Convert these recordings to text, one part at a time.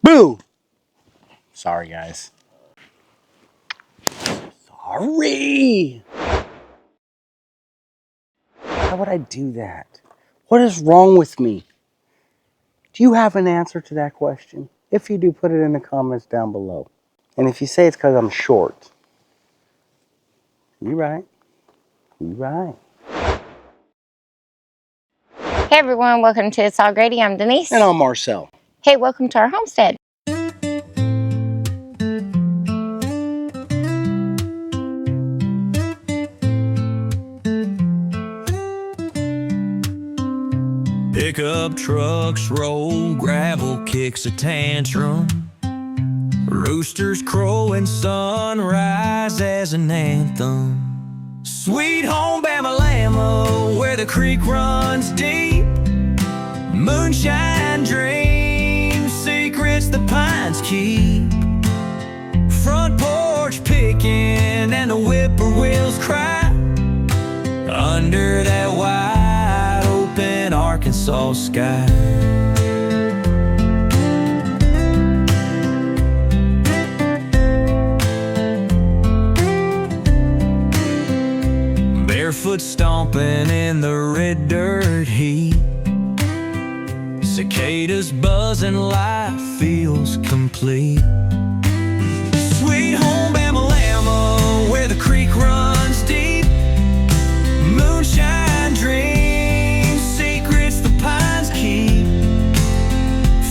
Boo! Sorry, guys. Sorry! Why would I do that? What is wrong with me? Do you have an answer to that question? If you do, put it in the comments down below. And if you say it's because I'm short, you're right. You're right. Hey everyone, welcome to It's All Grady. I'm Denise. And I'm Marcel. Hey, welcome to our homestead. Pickup trucks roll, gravel kicks a tantrum. Roosters crow and sunrise as an anthem. Sweet home Bama-Lama, where the creek runs deep. Moonshine dreams, secrets the pines keep. Front porch picking and the whippoorwills cry under that wide open Arkansas sky. Barefoot stomping in the red dirt heat. Cicadas buzzing, life feels complete. Sweet home Bama-Lama, where the creek runs deep. Moonshine dreams, secrets the pines keep.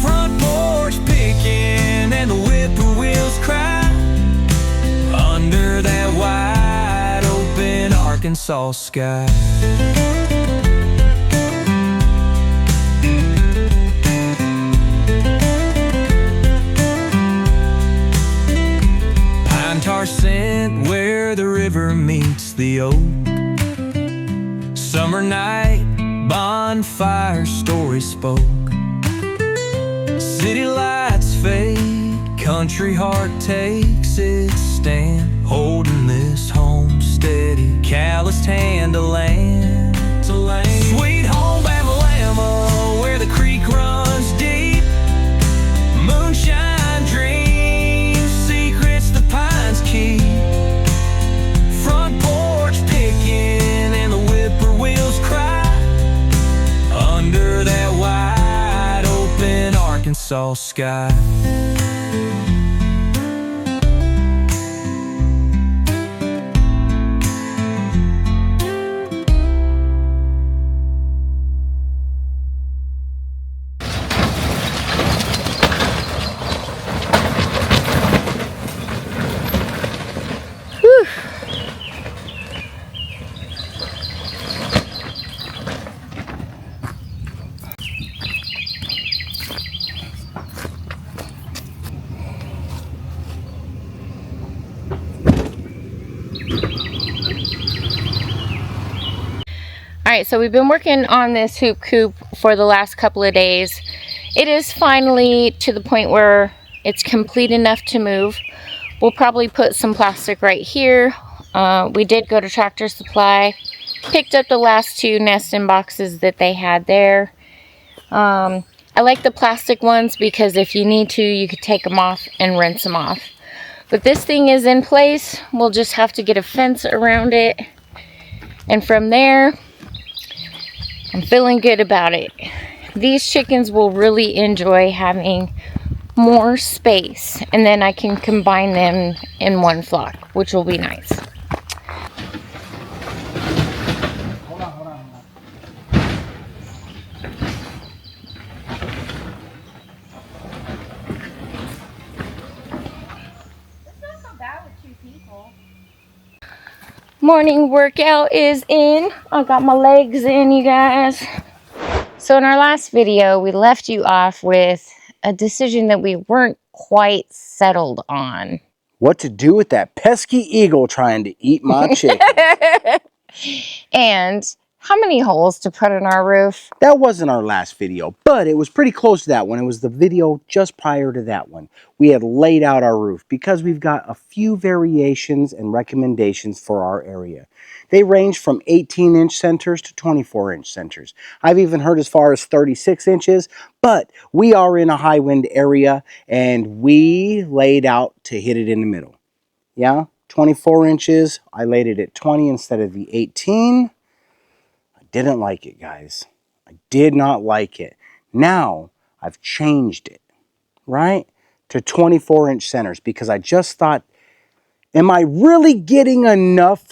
Front porch picking and the whippoorwills cry under that wide open Arkansas sky. Pine tar scent where the river meets the oak. Summer night, bonfire story spoke. City lights fade, country heart takes its stand, holding this homesteady, calloused hand to land. Sweet home Bama-Lama, where the creek runs deep. Moonshine dreams, secrets the pines keep. Front porch picking and the whippoorwills cry under that wide open Arkansas sky. Alright, so we've been working on this hoop coop for the last couple of days. It is finally to the point where it's complete enough to move. We'll probably put some plastic right here. We did go to Tractor Supply, picked up the last two nesting boxes that they had there. I like the plastic ones because if you need to, you could take them off and rinse them off. But this thing is in place. We'll just have to get a fence around it. And from there, I'm feeling good about it. These chickens will really enjoy having more space, and then I can combine them in one flock, which will be nice. Hold on. It's not so bad with two people. Morning workout is in. I got my legs in, you guys. So in our last video, we left you off with a decision that we weren't quite settled on. What to do with that pesky eagle trying to eat my chicken? And how many holes to put in our roof. That wasn't our last video, but it was pretty close to that one. It was the video just prior to that one. We had laid out our roof because we've got a few variations and recommendations for our area. They range from 18-inch centers to 24-inch centers. I've even heard as far as 36 inches, but we are in a high wind area and we laid out to hit it in the middle. Yeah, 24 inches. I laid it at 20 instead of the 18. I didn't like it, guys. I did not like it. Now, I've changed it, right, to 24-inch centers because I just thought, am I really getting enough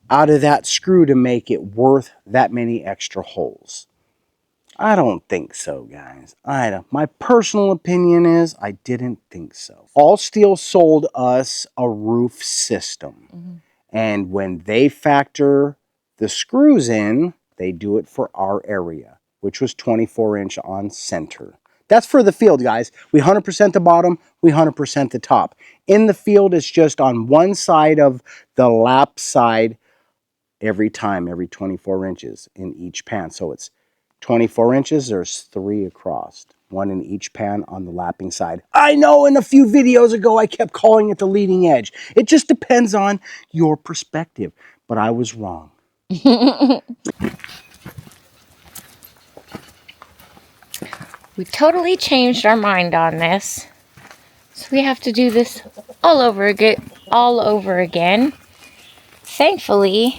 out of that screw to make it worth that many extra holes? I don't think so, guys. My personal opinion is I didn't think so. All Steel sold us a roof system. And when they factor the screws in, they do it for our area, which was 24-inch on center. That's for the field, guys. We 100% the bottom, we 100% the top. In the field, it's just on one side of the lap side every time, every 24 inches in each pan. So it's 24 inches, there's 3 across. 1 in each pan on the lapping side. I know in a few videos ago I kept calling it the leading edge. It just depends on your perspective. But I was wrong. We totally changed our mind on this. So we have to do this all over again. Thankfully,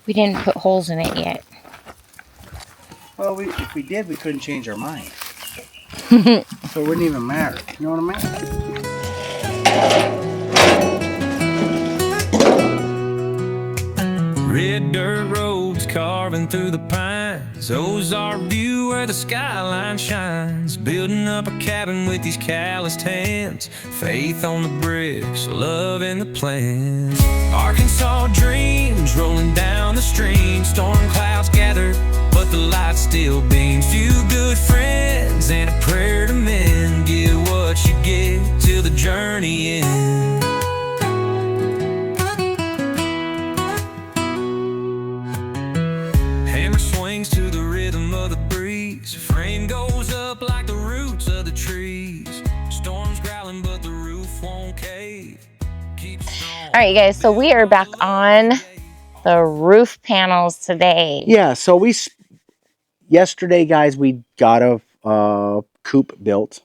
we didn't put holes in it yet. Well, if we did, we couldn't change our mind. So it wouldn't even matter. You know what I mean? Red dirt roads carving through the pines, Ozark view where the skyline shines. Building up a cabin with these calloused hands, faith on the bricks, love in the plan. Arkansas dreams rolling down the stream, storm clouds gather, but the light still beams. Few good friends and a prayer to men. Get what you get till the journey ends. Hammer swings to the rhythm of the breeze. Frame goes up like the roots of the trees. Storms growling, but the roof won't cave. All right, you guys, so we are back on the roof panels today. Yeah, so yesterday, guys, we got a coop built.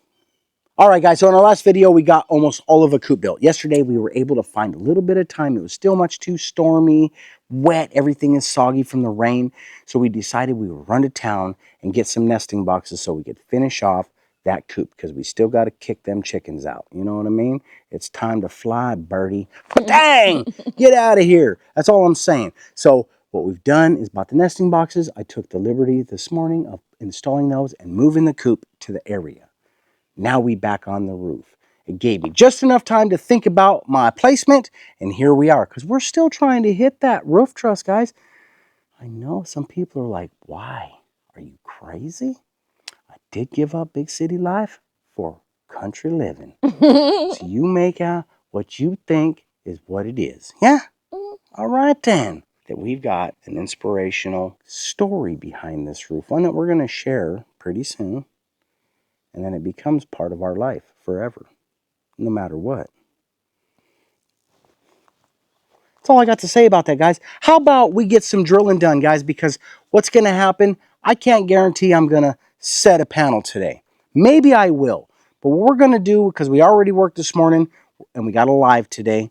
All right, guys, so in our last video, we got almost all of a coop built. Yesterday, we were able to find a little bit of time. It was still much too stormy, wet. Everything is soggy from the rain. So we decided we would run to town and get some nesting boxes so we could finish off that coop because we still got to kick them chickens out. You know what I mean? It's time to fly, birdie. Dang! Get out of here. That's all I'm saying. So what we've done is bought the nesting boxes. I took the liberty this morning of installing those and moving the coop to the area. Now we back on the roof. It gave me just enough time to think about my placement, and here we are, because we're still trying to hit that roof truss, guys. I know some people are like, why? Are you crazy? I did give up big city life for country living. So you make out what you think is what it is. Yeah? All right, then. That we've got an inspirational story behind this roof, one that we're going to share pretty soon. And then it becomes part of our life forever, no matter what. That's all I got to say about that, guys. How about we get some drilling done, guys? Because what's going to happen, I can't guarantee I'm going to set a panel today. Maybe I will. But what we're going to do, because we already worked this morning and we got a live today,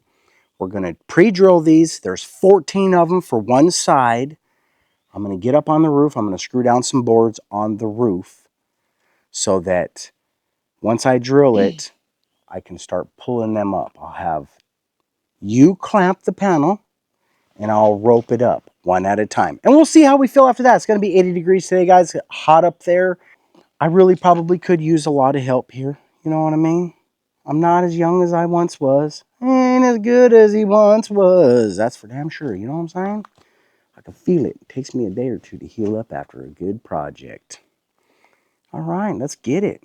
we're going to pre-drill these. There's 14 of them for one side. I'm going to get up on the roof. I'm going to screw down some boards on the roof, so that once I drill it, I can start pulling them up. I'll have you clamp the panel, and I'll rope it up one at a time. And we'll see how we feel after that. It's going to be 80 degrees today, guys. It's hot up there. I really probably could use a lot of help here. You know what I mean? I'm not as young as I once was. Ain't as good as he once was. That's for damn sure. You know what I'm saying? I can feel it. It takes me a day or two to heal up after a good project. All right, let's get it.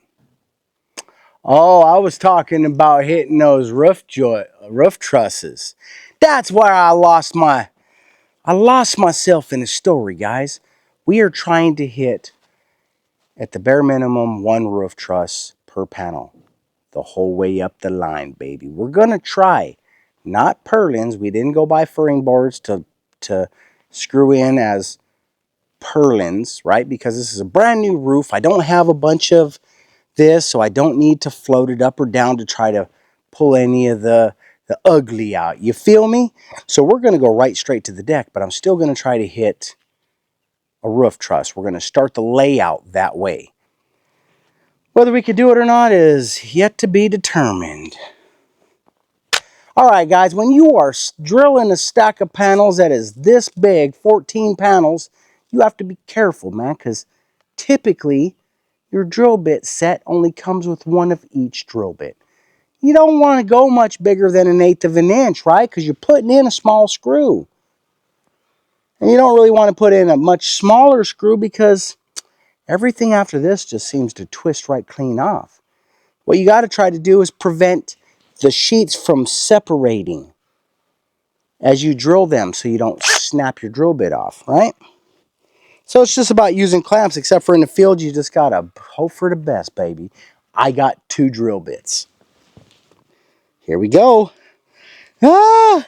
Oh, I was talking about hitting those roof trusses. That's where I lost my I lost myself in a story, guys. We are trying to hit, at the bare minimum, 1 roof truss per panel. The whole way up the line, baby. We're going to try. Not purlins. We didn't go buy furring boards to screw in as purlins, right? Because this is a brand new roof. I don't have a bunch of this, so I don't need to float it up or down to try to pull any of the ugly out. You feel me? So we're going to go right straight to the deck, but I'm still going to try to hit a roof truss. We're going to start the layout that way. Whether we could do it or not is yet to be determined. All right, guys, when you are drilling a stack of panels that is this big, 14 panels, you have to be careful, man, because typically your drill bit set only comes with 1 of each drill bit. You don't want to go much bigger than 1/8 of an inch, right? Because you're putting in a small screw. And you don't really want to put in a much smaller screw because everything after this just seems to twist right clean off. What you got to try to do is prevent the sheets from separating as you drill them so you don't snap your drill bit off, right? So it's just about using clamps, except for in the field, you just got to hope for the best, baby. I got 2 drill bits. Here we go. Ah!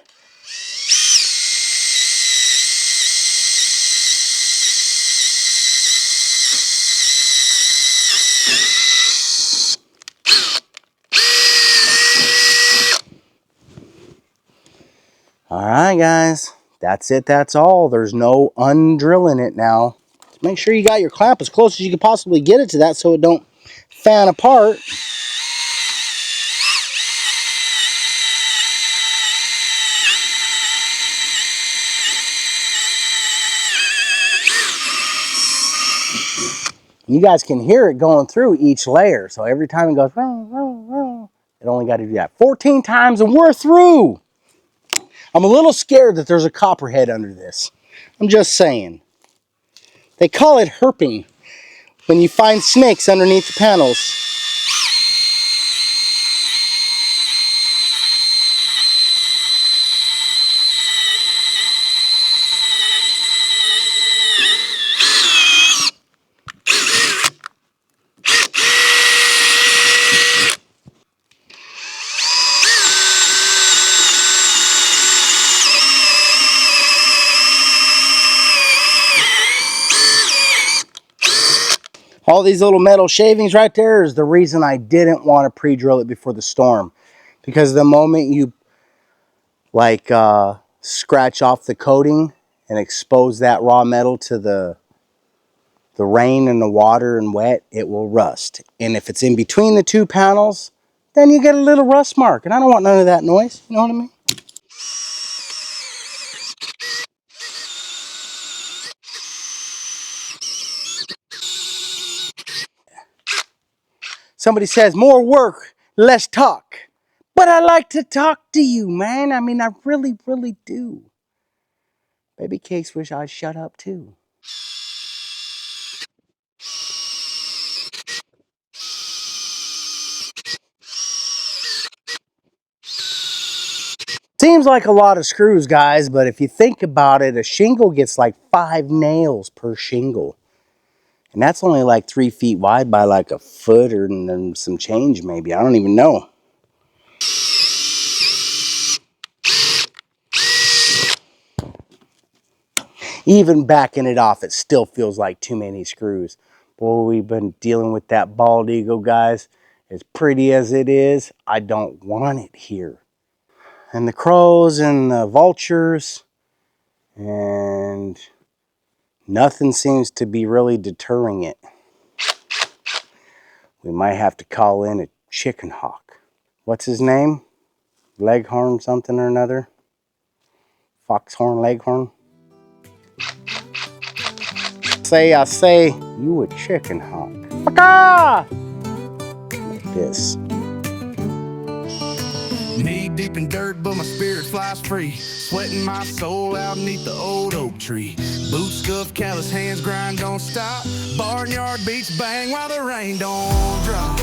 All right, guys. That's it. That's all. There's no undrilling it now. Just make sure you got your clamp as close as you can possibly get it to that so it don't fan apart. You guys can hear it going through each layer. So every time it goes, it only got to do that 14 times and we're through. I'm a little scared that there's a copperhead under this. I'm just saying. They call it herping when you find snakes underneath the panels. All these little metal shavings right there is the reason I didn't want to pre-drill it before the storm. Because the moment you scratch off the coating and expose that raw metal to the rain and the water and wet, it will rust. And if it's in between the 2 panels, then you get a little rust mark. And I don't want none of that noise. You know what I mean? Somebody says, more work, less talk. But I like to talk to you, man. I mean, I really, really do. Baby Cakes wish I'd shut up, too. Seems like a lot of screws, guys, but if you think about it, a shingle gets like 5 nails per shingle. And that's only like 3 feet wide by like a foot or and some change maybe. I don't even know. Even backing it off, it still feels like too many screws. Boy, we've been dealing with that bald eagle, guys. As pretty as it is, I don't want it here. And the crows and the vultures, and nothing seems to be really deterring it. We might have to call in a chicken hawk. What's his name? Leghorn something or another? Foxhorn, Leghorn? I say, you a chicken hawk. Like this. Knee deep in dirt, but my spirit flies free. Sweating my soul out beneath the old oak tree. Boots scuff, callous hands grind, don't stop. Barnyard beats bang while the rain don't drop.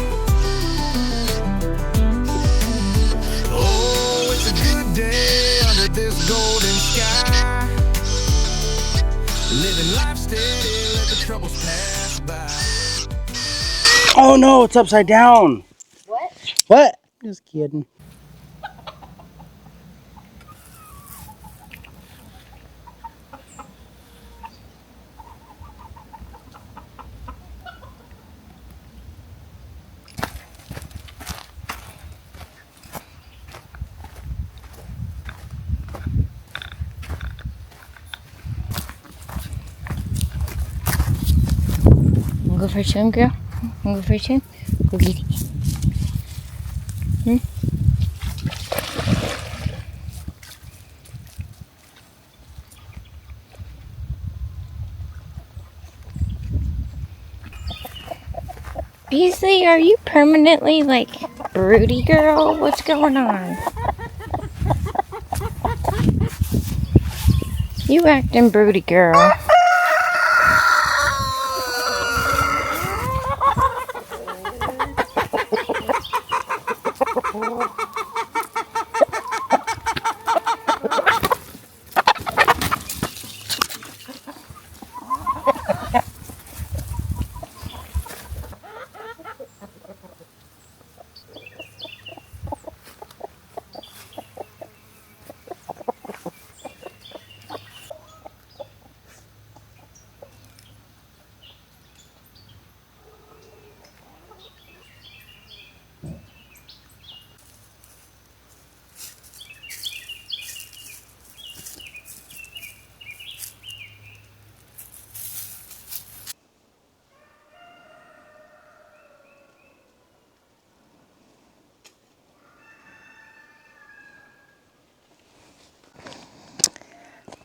Oh, it's a good day under this golden sky. Oh no, it's upside down. What? What? Just kidding. Wanna go for a swim, girl? Wanna go for a swim? Go get it. Beasley, are you permanently like broody, girl? What's going on? You acting broody, girl.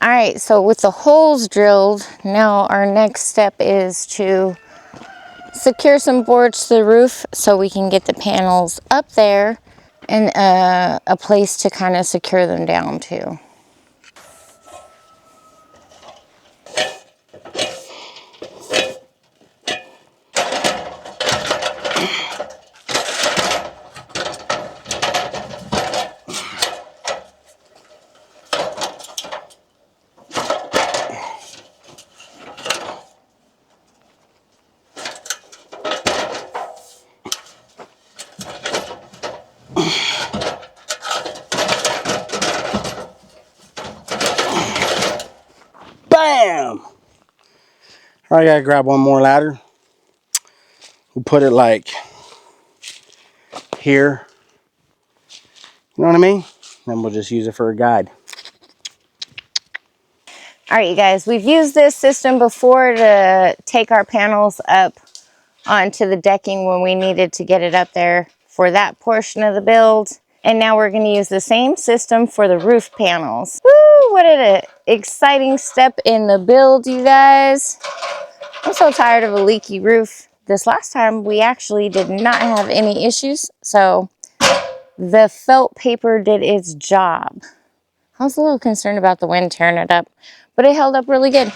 All right, so with the holes drilled, now our next step is to secure some boards to the roof so we can get the panels up there and a place to kind of secure them down to. Bam! All right, I gotta grab one more ladder. We'll put it like here. You know what I mean? Then we'll just use it for a guide. All right, you guys, we've used this system before to take our panels up onto the decking when we needed to get it up there for that portion of the build. And now we're gonna use the same system for the roof panels. Woo, what an exciting step in the build, you guys. I'm so tired of a leaky roof. This last time we actually did not have any issues, so the felt paper did its job. I was a little concerned about the wind tearing it up, but it held up really good.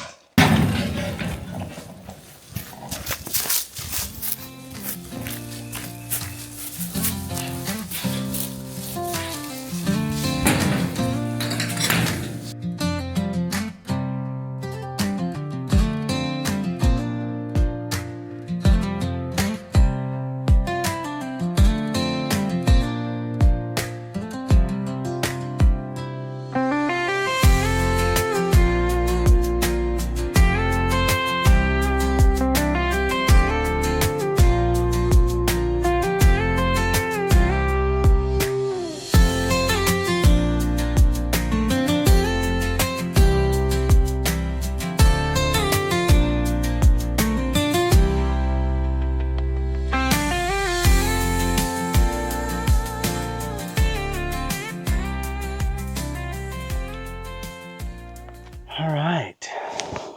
All right.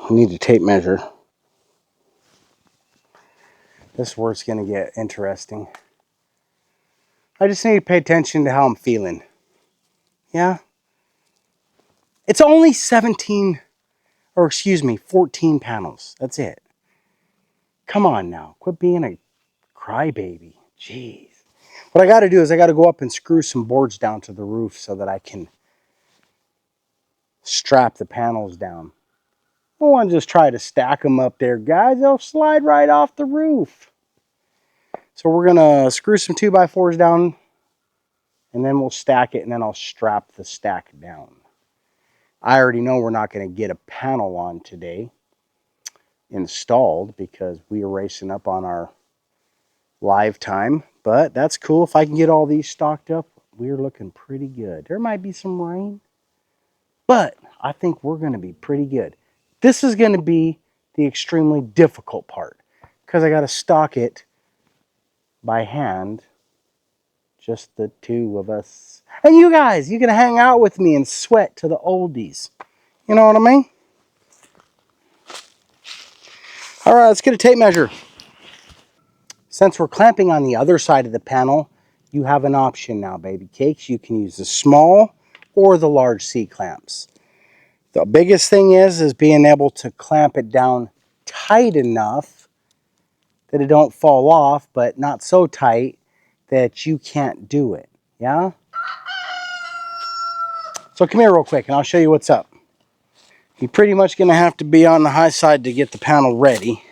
We need a tape measure. This is where it's gonna get interesting. I just need to pay attention to how I'm feeling. Yeah? It's only 17, or excuse me, 14 panels. That's it. Come on now. Quit being a crybaby. Jeez. What I gotta do is I gotta go up and screw some boards down to the roof so that I can strap the panels down. I don't want to just try to stack them up there, guys. They'll slide right off the roof. So we're gonna screw some 2x4s down, and then we'll stack it, and then I'll strap the stack down. I already know we're not gonna get a panel on today installed because we are racing up on our live time, but that's cool. If I can get all these stocked up, we're looking pretty good. There might be some rain, but I think we're gonna be pretty good. This is gonna be the extremely difficult part because I gotta stock it by hand, just the two of us. And you guys, you can hang out with me and sweat to the oldies. You know what I mean? All right, let's get a tape measure. Since we're clamping on the other side of the panel, you have an option now, baby cakes. You can use the small or the large C-clamps. The biggest thing is being able to clamp it down tight enough that it don't fall off, but not so tight that you can't do it. Yeah? So come here real quick and I'll show you what's up. You're pretty much going to have to be on the high side to get the panel ready.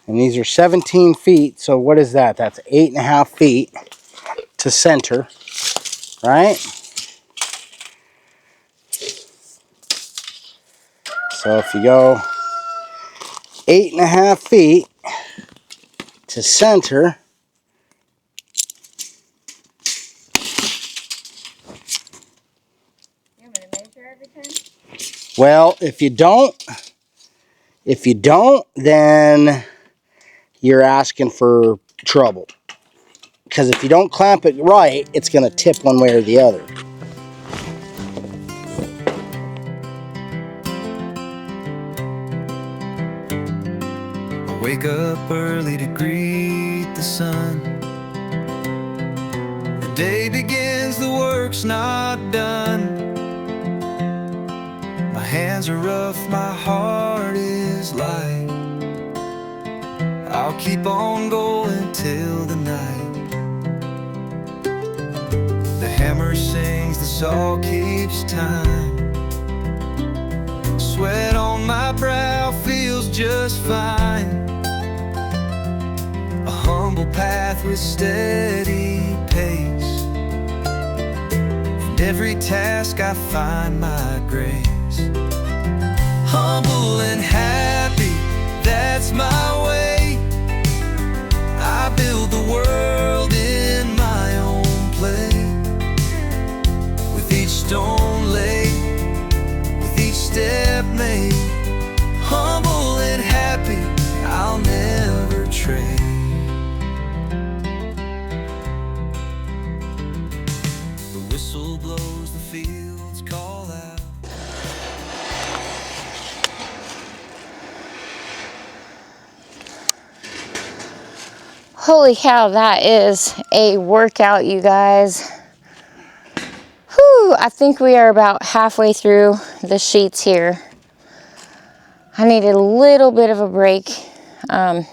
And these are 17 feet, so what is that? That's 8.5 feet to center, right? So if you go 8.5 feet to center, You want me to measure every time? well, if you don't, then you're asking for trouble. Because if you don't clamp it right, it's going to tip one way or the other. Wake up early to greet the sun. The day begins, the work's not done. My hands are rough, my heart is light. I'll keep on going till the night. The hammer sings, the saw keeps time. Sweat on my brow feels just fine. A humble path with steady pace. In every task I find my grace. Humble and happy, that's my way. I build the world in my own play. With each stone laid, with each step made. Humble and happy, I'll never trade. The whistle blows, the fields call out. Holy cow, that is a workout, you guys. Whew, I think we are about halfway through the sheets here. I needed a little bit of a break. I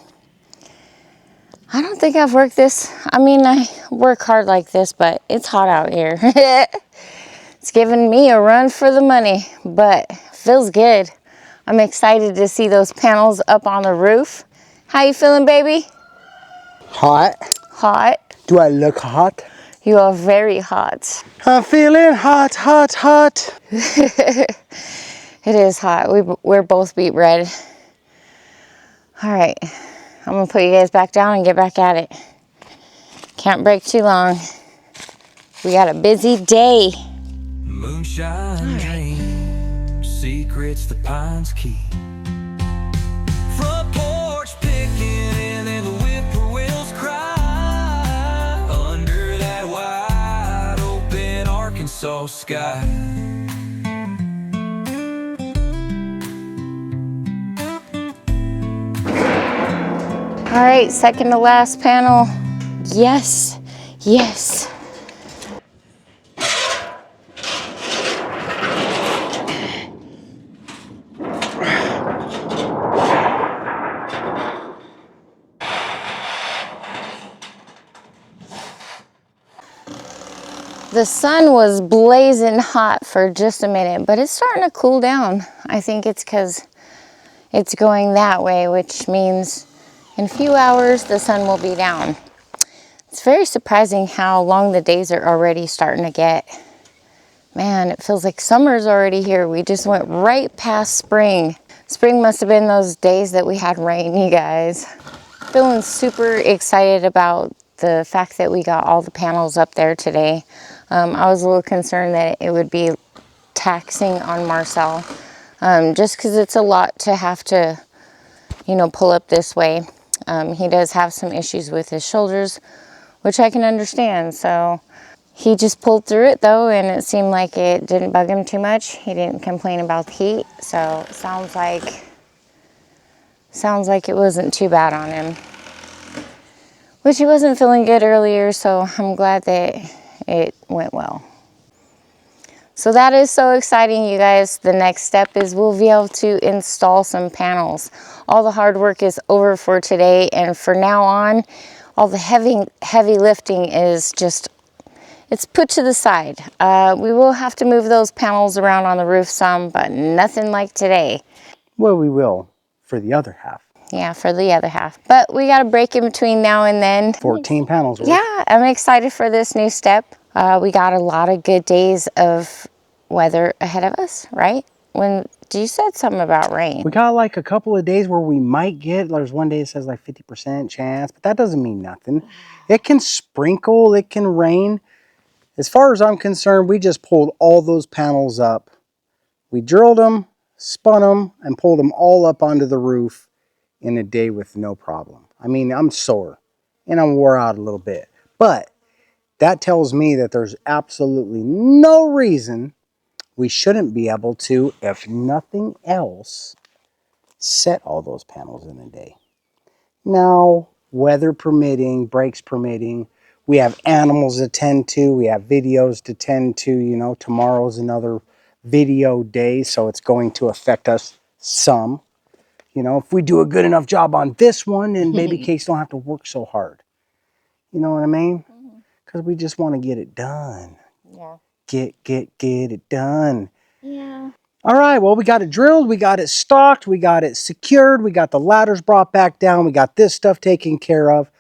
don't think I've worked this. I mean, I work hard like this, but it's hot out here. It's giving me a run for the money, but feels good. I'm excited to see those panels up on the roof. How you feeling, baby? Hot? Hot. Do I look hot? You are very hot. I'm feeling hot, hot, hot. It is hot. We're both beet red. All right, I'm gonna put you guys back down and get back at it. Can't break too long. We got a busy day. Moonshine dreams, secrets the pines keep. Front porch picking and then the whippoorwills cry under that wide open Arkansas sky. All right, second to last panel. Yes, yes. The sun was blazing hot for just a minute, but it's starting to cool down. I think it's because it's going that way, which means, In a few hours, the sun will be down. It's very surprising how long the days are already starting to get. Man, it feels like summer's already here. We just went right past spring. Spring must have been those days that we had rain, you guys. Feeling super excited about the fact that we got all the panels up there today. I was a little concerned that it would be taxing on Marcel, just because it's a lot to have to, you know, pull up this way. He does have some issues with his shoulders, which I can understand. So he just pulled through it though, and it seemed like it didn't bug him too much. He didn't complain about the heat, so it sounds like it wasn't too bad on him. Which he wasn't feeling good earlier, so I'm glad that it went well. So that is so exciting, you guys. The next step is we'll be able to install some panels. All the hard work is over for today, and for now on, all the heavy lifting is just, it's put to the side. We will have to move those panels around on the roof some, but nothing like today. Well, we will for the other half. Yeah, for the other half. But we got a break in between now and then. 14 panels worth. Yeah, I'm excited for this new step. We got a lot of good days of weather ahead of us, right? When you said something about rain. We got like a couple of days where we might get, there's one day that says like 50% chance, but that doesn't mean nothing. It can sprinkle, it can rain. As far as I'm concerned, we just pulled all those panels up. We drilled them, spun them, and pulled them all up onto the roof in a day with no problem. I mean, I'm sore and I'm wore out a little bit, but that tells me that there's absolutely no reason we shouldn't be able to, if nothing else, set all those panels in a day. Now, weather permitting, breaks permitting, we have animals to tend to, we have videos to tend to, you know, tomorrow's another video day, so it's going to affect us some. You know, if we do a good enough job on this one, then baby cakes don't have to work so hard. You know what I mean? Because we just want to get it done. Yeah. Get it done. Yeah. All right, well, we got it drilled, we got it stocked, we got it secured, we got the ladders brought back down, we got this stuff taken care of.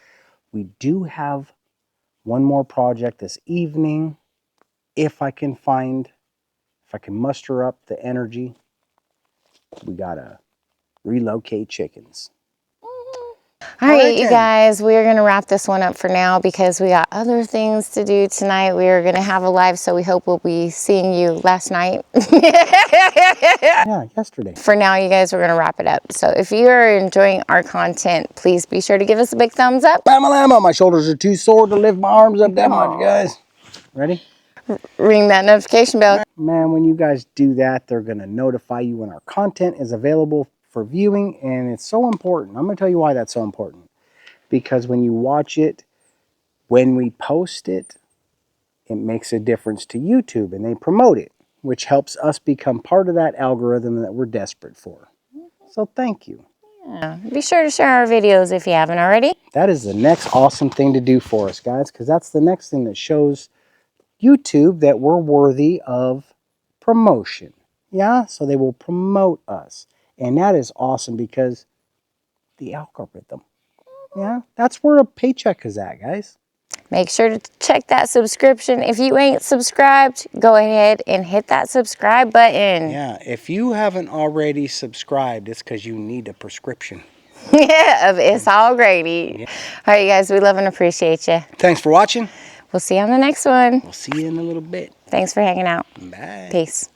We do have one more project this evening, if I can muster up the energy. We gotta relocate chickens. All right, you then. guys, we are going to wrap this one up for now because we got other things to do tonight. We are going to have a live, so we hope we'll be seeing you last night. Yeah, yesterday. For now, you guys, we're going to wrap it up. So if you are enjoying our content, please be sure to give us a big thumbs up. Bama, my shoulders are too sore to lift my arms up that much, guys. Ready? Ring that notification bell. Man, when you guys do that, they're going to notify you when our content is available for viewing, and it's so important. I'm going to tell you why that's so important. Because when you watch it, when we post it, it makes a difference to YouTube, and they promote it, which helps us become part of that algorithm that we're desperate for. So thank you. Yeah. Be sure to share our videos if you haven't already. That is the next awesome thing to do for us, guys, because that's the next thing that shows YouTube that we're worthy of promotion. Yeah, so they will promote us. And that is awesome because the algorithm. Yeah, that's where a paycheck is at, guys. Make sure to check that subscription. If you ain't subscribed, go ahead and hit that subscribe button. Yeah, if you haven't already subscribed, it's because you need a prescription. Of It's All Grady. Yeah. All right, you guys, we love and appreciate you. Thanks for watching. We'll see you on the next one. We'll see you in a little bit. Thanks for hanging out. Bye. Peace.